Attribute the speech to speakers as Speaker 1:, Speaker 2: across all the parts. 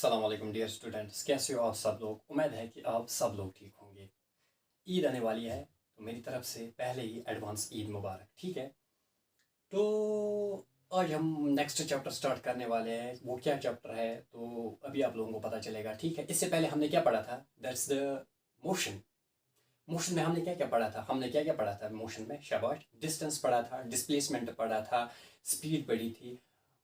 Speaker 1: अस्सलाम वालेकुम dear students, कैसे हो आप सब लोग। उम्मीद है कि आप सब लोग ठीक होंगे। ईद आने वाली है तो मेरी तरफ से पहले ही एडवांस ईद मुबारक। ठीक है, तो आज हम नेक्स्ट चैप्टर स्टार्ट करने वाले हैं। वो क्या चैप्टर है तो अभी आप लोगों को पता चलेगा। ठीक है, इससे पहले हमने क्या पढ़ा था, दैट्स द मोशन। मोशन में हमने क्या क्या पढ़ा था, मोशन में शाबाश। डिस्टेंस पढ़ा था, डिस्प्लेसमेंट पढ़ा था, स्पीड पढ़ी थी,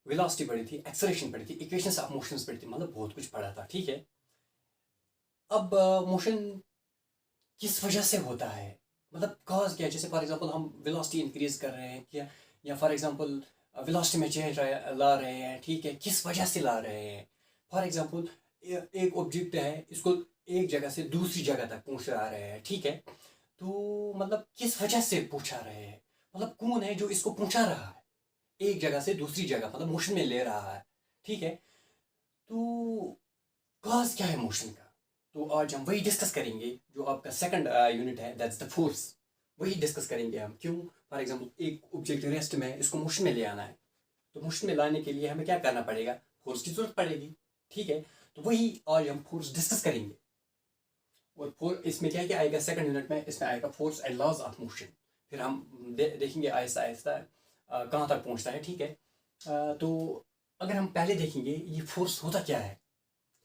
Speaker 1: वेलोसिटी पढ़ी थी, एक्सेलरेशन पढ़ी थी, इक्वेशंस ऑफ मोशंस पढ़ी थी, मतलब बहुत कुछ पढ़ा था। ठीक है, अब मोशन किस वजह से होता है, मतलब कॉज क्या है। जैसे फॉर एग्जांपल हम वेलोसिटी इंक्रीज कर रहे हैं क्या, या फॉर एग्जांपल वेलोसिटी में चेंज ला रहे हैं। ठीक है, किस वजह से ला रहे हैं। फॉर एग्जांपल एक ऑब्जेक्ट है, इसको एक जगह से दूसरी जगह तक पहुंचा रहे हैं। ठीक है, तो मतलब किस वजह से पहुंचा रहे हैं, मतलब कौन है जो इसको पहुंचा रहा है एक जगह से दूसरी जगह, मतलब मोशन में ले रहा है। ठीक है, तो कॉज क्या है मोशन का, तो आज हम वही डिस्कस करेंगे। जो आपका सेकंड यूनिट है, दैट्स द फोर्स, वही डिस्कस करेंगे हम। क्यों, फॉर एग्जांपल एक ऑब्जेक्ट रेस्ट में है, इसको मोशन में ले आना है, तो मोशन में लाने के लिए हमें क्या करना पड़ेगा, फोर्स की जरूरत पड़ेगी। ठीक है, तो वही आज हम फोर्स डिस्कस करेंगे। और फोर्स इसमें क्या क्या आएगा, सेकंड यूनिट में इसमें आएगा force and laws of motion. फिर हम देखेंगे आहिस्ता आहिस्ता कहाँ तक पहुँचता है। ठीक है, तो अगर हम पहले देखेंगे ये फोर्स होता क्या है।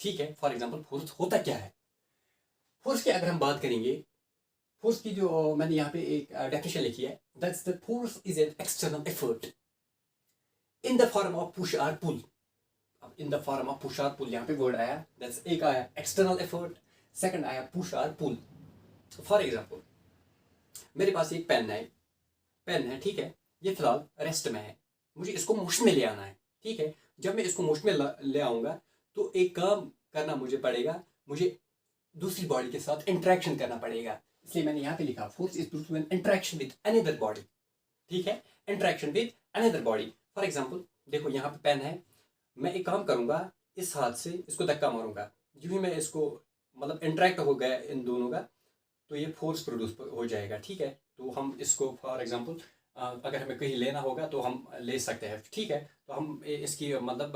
Speaker 1: ठीक है, फॉर एग्जांपल फोर्स होता क्या है। फोर्स की अगर हम बात करेंगे, फोर्स की जो मैंने यहाँ पे एक डेफिनेशन लिखी है, that's the force is an external effort in the form of push और पुल। अब इन द फॉर्म ऑफ पुश और पुल यहाँ पे वर्ड आया, दैट्स एक आया एक्सटर्नल एफर्ट, सेकंड आया पुश और पुल। फॉर एग्जांपल मेरे पास एक पेन है। ठीक है, ये फिलहाल रेस्ट में है, मुझे इसको मोशन में ले आना है। ठीक है, जब मैं इसको मोशन में ले आऊंगा तो एक काम करना मुझे पड़ेगा, मुझे दूसरी बॉडी के साथ इंटरेक्शन करना पड़ेगा। इसलिए मैंने यहाँ पे लिखा force is due to an interaction with another body. ठीक है, interaction with another body. For example देखो यहाँ पे पेन है, मैं एक काम करूंगा, इस हाथ से इसको धक्का मारूंगा, जो ही मैं इसको मतलब इंटरेक्ट हो गया इन दोनों का, तो ये फोर्स प्रोड्यूस हो जाएगा। ठीक है, तो हम इसको फॉर एग्जांपल अगर हमें कहीं लेना होगा तो हम ले सकते हैं। ठीक है, तो हम इसकी मतलब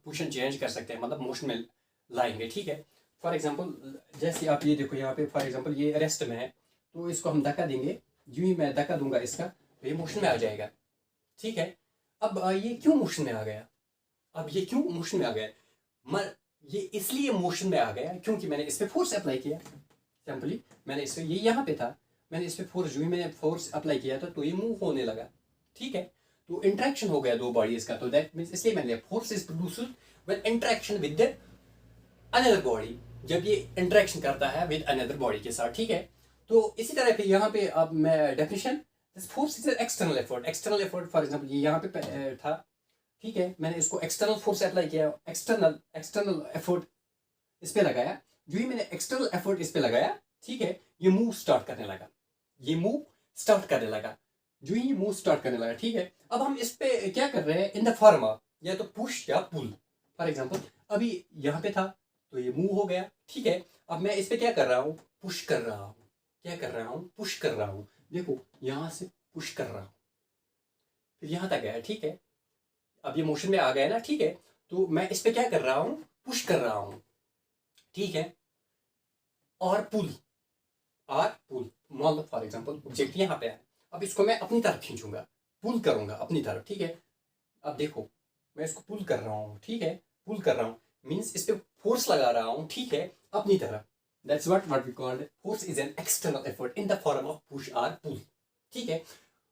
Speaker 1: पोजीशन चेंज कर सकते हैं, मतलब मोशन में लाएंगे। ठीक है, फॉर एग्जांपल जैसे आप ये देखो यहाँ पे फॉर एग्जांपल ये रेस्ट में है, तो इसको हम धक्का देंगे, यूं ही मैं धक्का दूंगा इसका, तो ये मोशन में आ जाएगा। ठीक है, अब ये क्यों मोशन में आ गया, अब ये क्यों मोशन में आ गया, मर ये इसलिए मोशन में आ गया क्योंकि मैंने इस पर फोर्स अप्लाई किया। सिंपली मैंने इस पर, ये यहाँ पे था, मैंने इस पर फोर्स, जो ही मैंने फोर्स अप्लाई किया था तो ये मूव होने लगा। ठीक है, तो इंटरेक्शन हो गया दो बॉडीज का, तो दैट मीन्स इसलिए मैंने force is produced when interaction with another body, जब ये इंटरेक्शन करता है विद अनदर बॉडी के साथ। ठीक है, तो इसी तरह पे यहाँ पे अब मैं definition, force is external effort. External effort for example ये यहाँ पे था। ठीक है, मैंने इसको एक्सटर्नल फोर्स अप्लाई किया, एक्सटर्नल एक्सटर्नल एफर्ट इस पे लगाया, जो ही मैंने एक्सटर्नल एफर्ट इस पे लगाया, ठीक है, ये मूव स्टार्ट करने लगा, ये मूव स्टार्ट करने लगा, जो ही मूव स्टार्ट करने लगा। ठीक है, अब हम इस पे क्या कर रहे हैं, इन द फॉर्म ऑफ या तो पुश या पुल। फॉर एग्जांपल अभी यहाँ पे था तो ये मूव हो गया। ठीक है, अब मैं इस पे क्या कर रहा हूँ, पुश कर रहा हूँ, क्या कर रहा हूँ, पुश कर रहा हूँ। देखो यहाँ से पुश कर रहा हूँ, फिर यहाँ तक गया। ठीक है, अब ये मोशन में आ गया ना। ठीक है, तो मैं इस पे क्या कर रहा हूँ, पुश कर रहा हूँ। ठीक है, और पुल, और पुल, मान लो फॉर एग्जांपल ऑब्जेक्ट यहाँ पे है, अब इसको मैं अपनी तरफ खींचूंगा, पुल करूंगा अपनी तरफ। ठीक है, अब देखो मैं इसको पुल कर रहा हूँ। ठीक है, पुल कर रहा हूँ मीन्स इस पे फोर्स लगा रहा हूँ। ठीक है, अपनी तरफ, that's what we called force is an external effort in the form of push और पुल। ठीक है,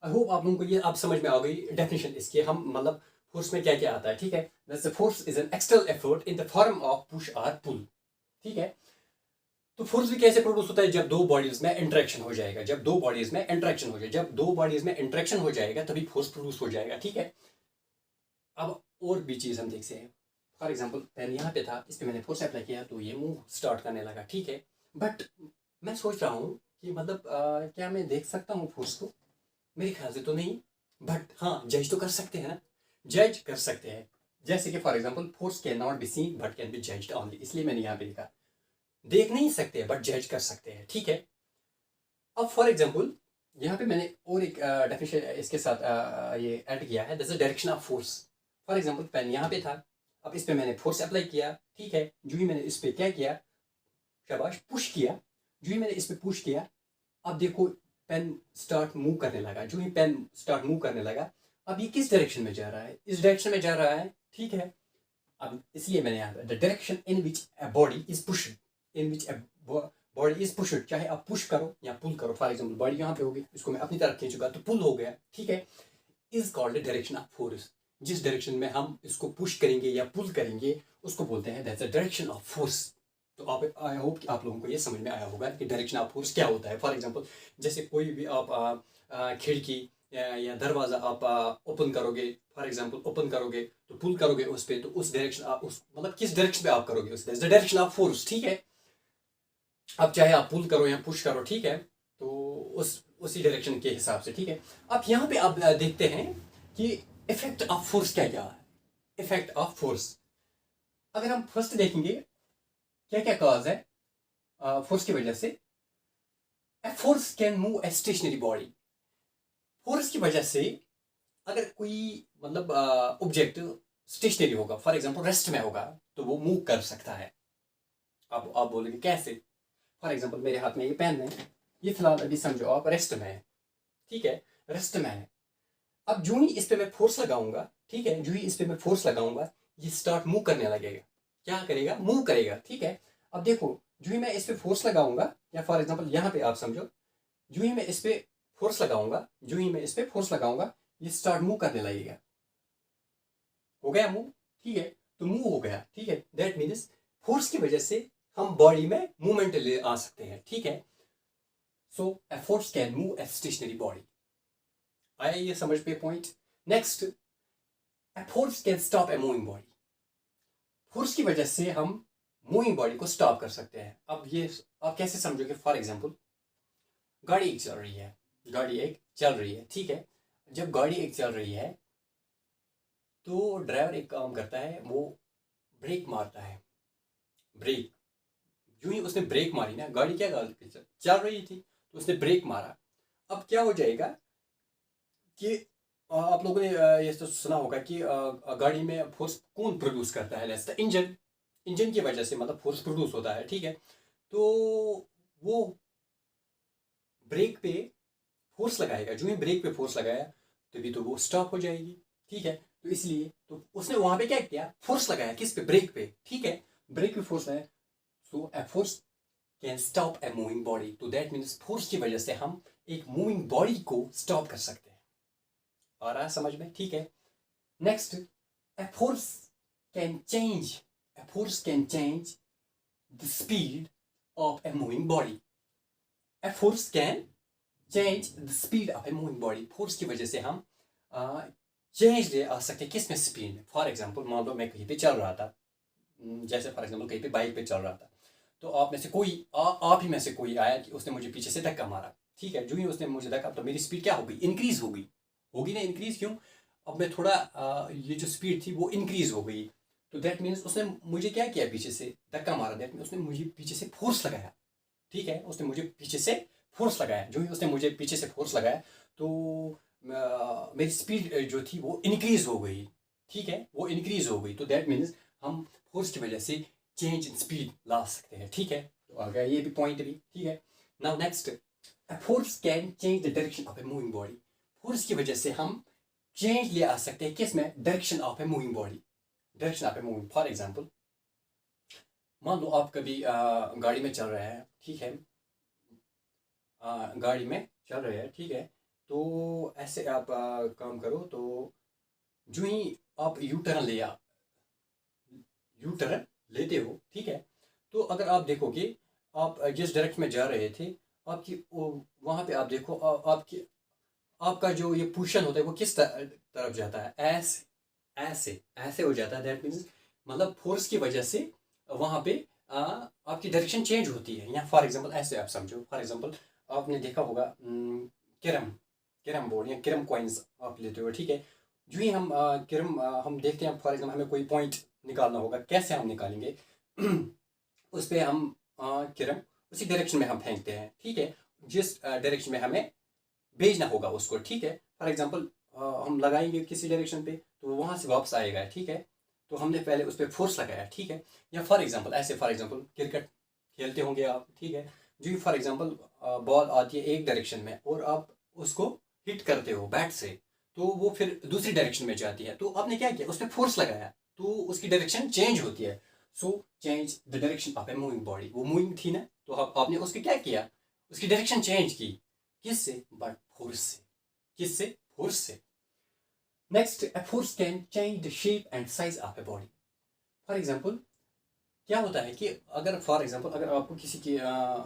Speaker 1: आई होप आप लोगों को ये अब समझ में आ गई डेफिनेशन इसकी, हम मतलब फोर्स में क्या क्या आता है। ठीक है, that's the force is an external effort in the form of push और पुल। ठीक है, तो फोर्स भी कैसे प्रोड्यूस होता है, जब दो बॉडीज में इंटरेक्शन हो जाएगा, जब दो बॉडीज में इंटरेक्शन हो जाएगा, जब दो बॉडीज में इंटरेक्शन हो जाएगा तभी फोर्स प्रोड्यूस हो जाएगा। ठीक है, अब और भी चीज हम देखते हैं। फॉर एग्जांपल पेन यहाँ पे था, इस पे मैंने फोर्स अप्लाई किया तो ये मूव स्टार्ट करने लगा। ठीक है, बट मैं सोच रहा हूँ कि मतलब क्या मैं देख सकता हूँ फोर्स को, मेरे ख्याल से तो नहीं, बट हाँ जज तो कर सकते हैं ना, जज कर सकते हैं। जैसे कि for example force can not be seen but can be judged only, इसलिए मैंने यहाँ पे लिखा देख नहीं सकते बट जज कर सकते हैं। ठीक है, अब फॉर एग्जांपल यहाँ पे मैंने और एक डेफिनेशन इसके साथ ये ऐड किया है, that's the direction of force. For example pen यहाँ पे था, अब इस पर मैंने फोर्स अप्लाई किया, ठीक है। जो ही मैंने इस पर क्या किया, शाबाश, पुश किया, जो ही मैंने इस पर पुश किया, अब देखो पेन स्टार्ट मूव करने लगा। जो ही पेन स्टार्ट मूव करने लगा, अब ये किस डायरेक्शन में जा रहा है, इस डायरेक्शन में जा रहा है, ठीक है। अब इसलिए मैंने यहाँ पे the direction in which a body is pushed, in which a body is pushed, चाहे आप पुश करो या पुल करो। फॉर एग्जाम्पल बॉडी यहाँ पे होगी, इसको मैं अपनी तरफ खींचूंगा तो पुल हो गया, ठीक है। Is called direction of force. जिस डायरेक्शन में हम इसको पुश करेंगे या पुल करेंगे उसको बोलते हैं that's the direction of force. तो आप, आई होप कि आप लोगों को ये समझ में आया होगा कि डायरेक्शन ऑफ फोर्स क्या होता है। फॉर एग्जांपल जैसे कोई भी आप खिड़की या दरवाज़ा आप ओपन करोगे, फॉर एग्जांपल ओपन करोगे तो पुल करोगे उस पर, तो उस डायरेक्शन उस मतलब किस डायरेक्शन पे आप करोगे, उस that's the direction of force, ठीक है। अब चाहे आप पुल करो या पुश करो, ठीक है, तो उसी डायरेक्शन के हिसाब से, ठीक है। अब यहाँ पे आप देखते हैं कि इफेक्ट ऑफ फोर्स क्या क्या है। इफेक्ट ऑफ फोर्स, अगर हम फर्स्ट देखेंगे क्या क्या कॉज है फोर्स की वजह से। ए force can move a stationary body. Force की वजह से अगर कोई मतलब ऑब्जेक्ट स्टेशनरी होगा, फॉर एग्जांपल रेस्ट में होगा, तो वो मूव कर सकता है। अब आप बोलेंगे कैसे। फॉर एग्जांपल मेरे हाथ में ये पेन है, ये फिलहाल अभी समझो आप रेस्ट में है, ठीक है, रेस्ट में है। अब जो ही इस पे मैं फोर्स लगाऊंगा, ठीक है, जो ही इस पे मैं फोर्स लगाऊंगा, ये स्टार्ट मूव करने लगेगा। क्या करेगा, मूव करेगा, ठीक है। अब देखो जो ही मैं इस पे फोर्स लगाऊंगा, या फॉर एग्जांपल यहाँ पे आप समझो, जो ही मैं इस पे फोर्स लगाऊंगा, जो ही मैं इस पे फोर्स लगाऊंगा, ये स्टार्ट मूव करने लगेगा। हो गया मूव, ठीक है, तो मूव हो गया, ठीक है। दैट मीन्स फोर्स की वजह से हम बॉडी में मूवमेंट ले आ सकते हैं, ठीक है। So a force can move a stationary body. आया ये समझ पे point. Next, a force can stop a moving body. Force की वजह से हम मूविंग बॉडी को स्टॉप कर सकते हैं। अब ये आप कैसे समझोगे, फॉर एग्जांपल गाड़ी एक चल रही है, गाड़ी एक चल रही है, ठीक है। जब गाड़ी एक चल रही है तो ड्राइवर एक काम करता है, वो ब्रेक मारता है। ब्रेक, जो ही उसने ब्रेक मारी ना, गाड़ी क्या चल रही थी तो उसने ब्रेक मारा। अब क्या हो जाएगा कि आप लोगों ने ये तो सुना होगा कि गाड़ी में फोर्स कौन प्रोड्यूस करता है, दैट्स द इंजन। इंजन की वजह से मतलब फोर्स प्रोड्यूस होता है, ठीक है। तो वो ब्रेक पे फोर्स लगाएगा, जो ही ब्रेक पे फोर्स लगाया तभी तो वो स्टॉप हो जाएगी, ठीक है। तो इसलिए तो उसने वहां पे क्या किया, फोर्स लगाया, किस पे, ब्रेक पे, ठीक है, ब्रेक पे फोर्स लगाया। So a force can stop a moving body. तो दैट मीन्स फोर्स की वजह से हम एक मूविंग बॉडी को स्टॉप कर सकते हैं। आ रहा है समझ में, ठीक है। Next, a force can change, A force can change the speed of A moving body. A force can change the speed of A moving body. Force की वजह से हम चेंज ले आ सकते हैं, किस में, स्पीड में। फॉर एग्जांपल मान लो मैं कहीं पे चल रहा था, जैसे फॉर एग्जांपल कहीं पे बाइक पे चल रहा था, तो आप में से कोई आप ही में से कोई आया कि उसने मुझे पीछे से धक्का मारा, ठीक है। जो ही उसने मुझे धक्का, तो मेरी स्पीड क्या हो गई, इंक्रीज हो गई, होगी ना इंक्रीज, क्यों, अब मैं थोड़ा ये जो स्पीड थी वो इंक्रीज हो गई। तो दैट मीन्स उसने मुझे क्या किया, पीछे से धक्का मारा, दैट मीन्स उसने मुझे पीछे से फोर्स लगाया, ठीक है, उसने मुझे पीछे से फोर्स लगाया। जो ही उसने मुझे पीछे से फोर्स लगाया तो मेरी स्पीड जो थी वो इंक्रीज हो गई, ठीक है, वो इंक्रीज हो गई। तो दैट मीन्स हम फोर्स की वजह से चेंज इन स्पीड ला सकते हैं, ठीक है। तो आ गया ये भी पॉइंट भी, ठीक है। Now next, force can change the direction of A moving body. Force की वजह से हम चेंज ले आ सकते हैं, किस में, direction of A moving body, direction of a moving. For example मान लो आप कभी गाड़ी में चल रहे हैं, ठीक है, गाड़ी में चल रहे हैं, ठीक है। तो ऐसे आप काम करो, तो जो ही आप यू टर्न लेते हो, ठीक है, तो अगर आप देखोगे आप जिस डायरेक्शन में जा रहे थे, आपकी वहाँ पे आप देखो आपकी आपका जो ये पोजीशन होता है वो किस तरफ जाता है, ऐसे ऐसे ऐसे हो जाता है। दैट मीन्स मतलब फोर्स की वजह से वहाँ पे आपकी डायरेक्शन चेंज होती है। या फॉर एग्जांपल ऐसे आप समझो, फॉर एग्जांपल आपने देखा होगा कैरम कैरम बोर्ड या कैरम कॉइन्स आप लेते हो, ठीक है। जो ही हम कैरम हम देखते हैं, फॉर एग्जांपल हमें कोई पॉइंट निकालना होगा, कैसे हम निकालेंगे उस पर हम कैरम उसी डायरेक्शन में हम फेंकते हैं, ठीक है, जिस डायरेक्शन में हमें भेजना होगा उसको, ठीक है। फॉर एग्जांपल हम लगाएंगे किसी डायरेक्शन पे तो वहाँ से वापस आएगा, ठीक है। तो हमने पहले उस पर फोर्स लगाया, ठीक है। या फॉर एग्जांपल ऐसे, फॉर एग्जांपल क्रिकेट खेलते होंगे आप, ठीक है। जो फॉर एग्जांपल बॉल आती है एक डायरेक्शन में और आप उसको हिट करते हो बैट से, तो वो फिर दूसरी डायरेक्शन में जाती है, तो आपने क्या किया, उस पर फोर्स लगाया तो उसकी डायरेक्शन चेंज होती है। So change the direction of A moving body, वो मूविंग थी ना, तो आपने उसके क्या किया, उसकी डायरेक्शन चेंज की। किससे? बट फोर्स से। किससे? फोर्स से। Next, a force can change the shape and size of a body. For example क्या होता है कि अगर फॉर एग्जाम्पल अगर आपको किसी की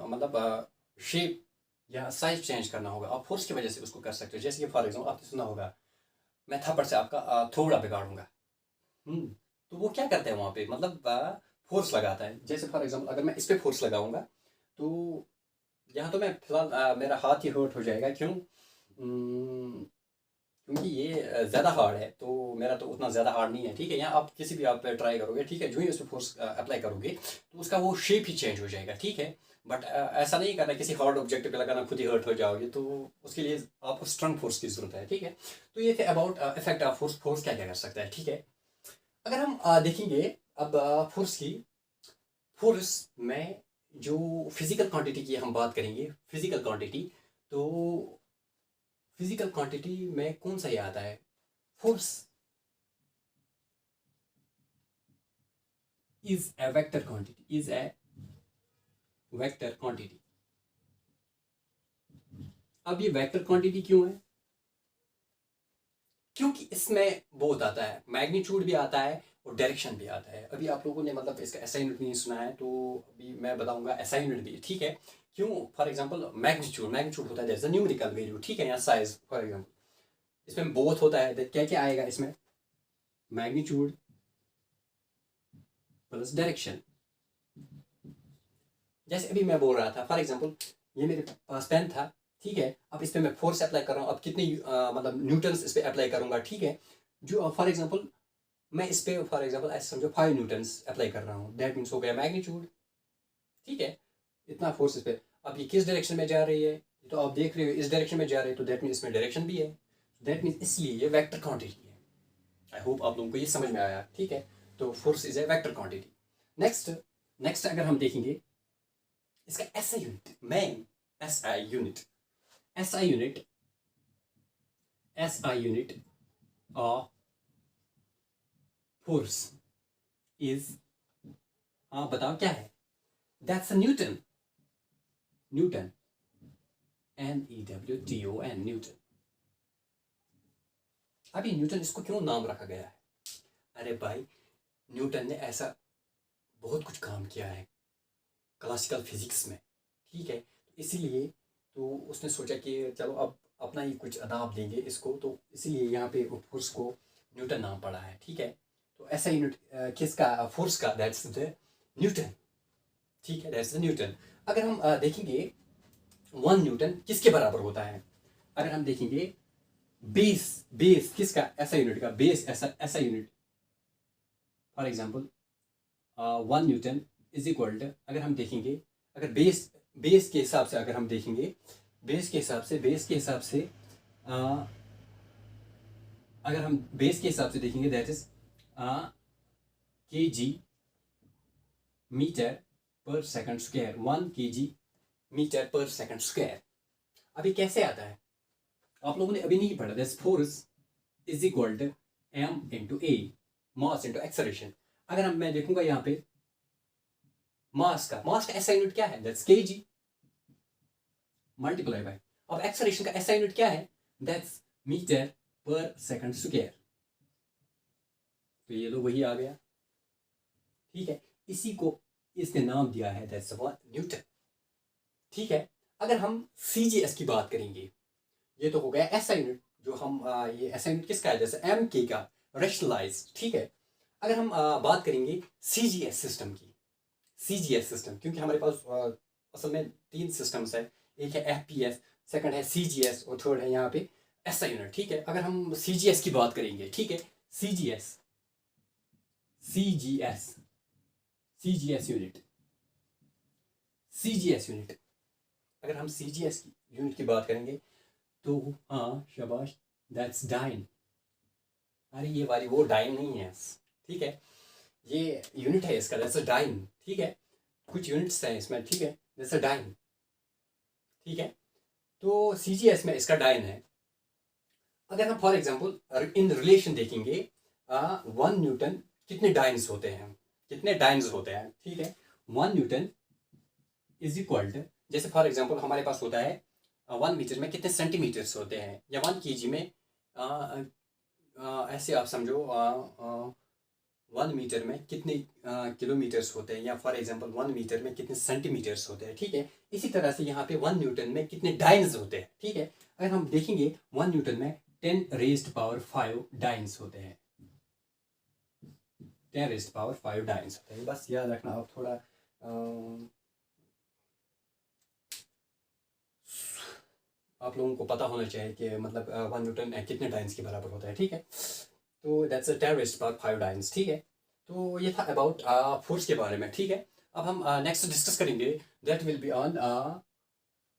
Speaker 1: मतलब शेप या साइज चेंज करना होगा, आप फोर्स की वजह से उसको कर सकते हो। जैसे कि फॉर एग्जाम्पल आपने सुना होगा, मैं थप्पड़ से आपका थोड़ा बिगाड़ूंगा। तो वो क्या करता है वहाँ पे, मतलब फोर्स लगाता है। जैसे फॉर एग्जाम्पल अगर मैं इस पर फोर्स लगाऊंगा तो यहाँ तो मैं फिलहाल मेरा हाथ ही हर्ट हो जाएगा। क्यों? क्योंकि ये ज़्यादा हार्ड है, तो मेरा तो उतना ज़्यादा हार्ड नहीं है, ठीक है। यहाँ आप किसी भी आप ट्राई करोगे, ठीक है, जो ही उस पर फोर्स अप्लाई करोगे तो उसका वो शेप ही चेंज हो जाएगा, ठीक है। बट ऐसा नहीं करना, किसी हार्ड ऑब्जेक्ट पे लगाना खुद ही हर्ट हो जाओगे, तो उसके लिए आपको स्ट्रॉन्ग फोर्स की ज़रूरत है, ठीक है। तो ये थे about effect of force, force क्या क्या कर सकता है, ठीक है। अगर हम देखेंगे अब फोर्स की, फोर्स में जो फिजिकल क्वांटिटी की हम बात करेंगे, फिजिकल क्वांटिटी, तो फिजिकल क्वांटिटी में कौन सा ये आता है, force is a vector quantity, is a vector quantity. अब ये वेक्टर क्वांटिटी क्यों है? क्योंकि इसमें बहुत आता है, मैग्नीट्यूड भी आता है और डायरेक्शन भी आता है। अभी आप लोगों ने मतलब इसका एसआई यूनिट नहीं सुना है, तो अभी मैं बताऊंगा एसआई यूनिट भी, ठीक है। क्यों? फॉर एग्जांपल मैग्नीट्यूड, मैग्नीट्यूड होता है दैट्स द न्यूमेरिकल वैल्यू, ठीक है। या साइज फॉर एग्जांपल, इसमें बोथ होता है, क्या क्या आएगा इसमें, मैग्नीट्यूड प्लस डायरेक्शन। जैसे अभी मैं बोल रहा था फॉर एग्जांपल, ये मेरे पास पेन था, ठीक है। अब इस पर मैं फोर्स अप्लाई कर रहा हूँ, अब कितने मतलब न्यूटन्स इस पर अप्लाई करूंगा, ठीक है। जो फॉर एग्जांपल मैं इस पे फॉर एग्जांपल ऐसे समझो 5 न्यूटन्स अप्लाई कर रहा हूँ, दैट मीन्स हो गया मैग्नीट्यूड, ठीक है। इतना फोर्स इस पे। अब ये किस डायरेक्शन में जा रही है, तो आप देख रहे हो इस डायरेक्शन में जा रही है, तो दैट मीन्स इसमें डायरेक्शन भी है, दैट मीन्स इसलिए ये वेक्टर क्वांटिटी है। आई होप आप लोगों को ये समझ में आया, ठीक है। तो force is a vector quantity. Next, next अगर हम देखेंगे इसका SI unit, main SI unit, SI unit, SI unit of force is, हाँ बताओ क्या है, that's a Newton, Newton, NEWTON, Newton. अभी न्यूटन इसको क्यों नाम रखा गया है? अरे भाई, न्यूटन ने ऐसा बहुत कुछ काम किया है क्लासिकल फिजिक्स में, ठीक है। इसीलिए तो उसने सोचा कि चलो अब अपना ही कुछ अदाब देंगे इसको, तो इसीलिए यहाँ पे फोर्स को न्यूटन नाम पड़ा है, ठीक है। तो ऐसा यूनिट किसका, फोर्स का, दैट्स द न्यूटन, ठीक है, दैट्स द न्यूटन। अगर हम देखेंगे 1 न्यूटन किसके बराबर होता है, अगर हम देखेंगे बेस, बेस किसका, ऐसा यूनिट का बेस, ऐसा unit, for example 1 newton is equal to, अगर हम देखेंगे, अगर बेस, बेस के हिसाब से अगर हम देखेंगे, बेस के हिसाब से, बेस के हिसाब से अगर हम बेस के हिसाब से देखेंगे, दैट इज kg मीटर पर सेकंड स्क्वायर, 1 kg मीटर पर सेकंड स्क्वायर। अभी कैसे आता है, आप लोगों ने अभी नहीं पढ़ा, that's force is equal to m into a, mass into acceleration. अगर हम मैं देखूंगा यहाँ पे मास का ऐसा यूनिट क्या है, दैट्स kg मल्टीप्लाई बाय, अब एक्सेलरेशन का ऐसा यूनिट क्या है, दैट्स मीटर पर सेकंड स्क्वायर। तो ये तो वही आ गया, ठीक है। इसी को इसने नाम दिया है, दैट्स न्यूटन, ठीक है। अगर हम सीजीएस की बात करेंगे, ये तो हो गया ऐसा यूनिट, जो हम ये ऐसा यूनिट किसका है, जैसे एम के का, रेशनलाइज, ठीक है। अगर हम बात करेंगे सीजीएस सिस्टम की, सीजीएस सिस्टम, क्योंकि हमारे पास असल में 3 सिस्टम्स है, एक है एफपीएस, सेकंड है सीजीएस और थर्ड है यहाँ पे ऐसा यूनिट, ठीक है। अगर हम सीजीएस की बात करेंगे, ठीक है, CGS, CGS, CGS unit, CGS unit, अगर हम सीजीएस की यूनिट की बात करेंगे तो हाँ शाबाश, दैट्स डाइन। अरे ये वाली वो डाइन नहीं है, ठीक है। ये यूनिट है इसका, दैट्स अ डाइन, ठीक है, कुछ यूनिट्स हैं इसमें, ठीक है, दैट्स अ डाइन, ठीक है। तो CGS में इसका डाइन है। अगर हम फॉर एग्जांपल इन रिलेशन देखेंगे, 1 न्यूटन कितने डाइन्स होते हैं, कितने डाइन्स होते हैं, ठीक है। 1 न्यूटन इज इक्वल टू, जैसे फॉर एग्जांपल हमारे पास होता है 1 मीटर में कितने सेंटीमीटर्स होते हैं, या 1 kg में ऐसे आप समझो 1 मीटर में कितने किलोमीटर्स होते हैं, या फॉर एग्जांपल 1 मीटर में कितने सेंटीमीटर्स होते हैं, ठीक है। इसी तरह से यहाँ पे 1 न्यूटन में कितने डाइन्स होते हैं, ठीक है। अगर हम देखेंगे 1 न्यूटन में 10⁻⁵ डाइन्स होते हैं, 10⁻⁵ डाइन्स होते हैं। बस याद रखना आप थोड़ा आप लोगों को पता होना चाहिए कि मतलब 1 न्यूटन कितने डाइन्स के बराबर होता है, ठीक है। तो दैट्स 10⁻⁵ डाइन्स, ठीक है। तो ये था अबाउट फोर्स के बारे में, ठीक है। अब हम नेक्स्ट डिस्कस करेंगे, that will be on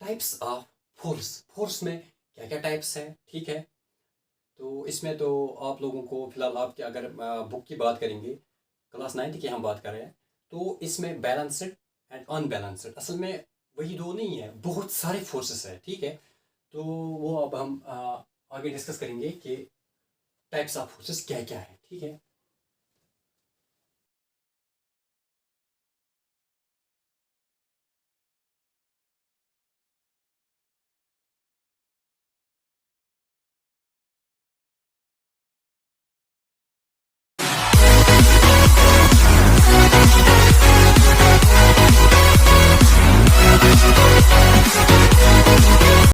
Speaker 1: types of force. Force में क्या क्या टाइप्स हैं, ठीक है। तो इसमें तो आप लोगों को फिलहाल आपके अगर बुक की बात करेंगे, क्लास 9 की हम बात कर रहे हैं, तो इसमें बैलेंस्ड एंड अनबैलेंस्ड, असल में वही दो नहीं है, बहुत सारे फोर्सेस है, ठीक है। तो वो अब हम आगे डिस्कस करेंगे कि टाइप्स ऑफ फोर्सेस क्या क्या है, ठीक है।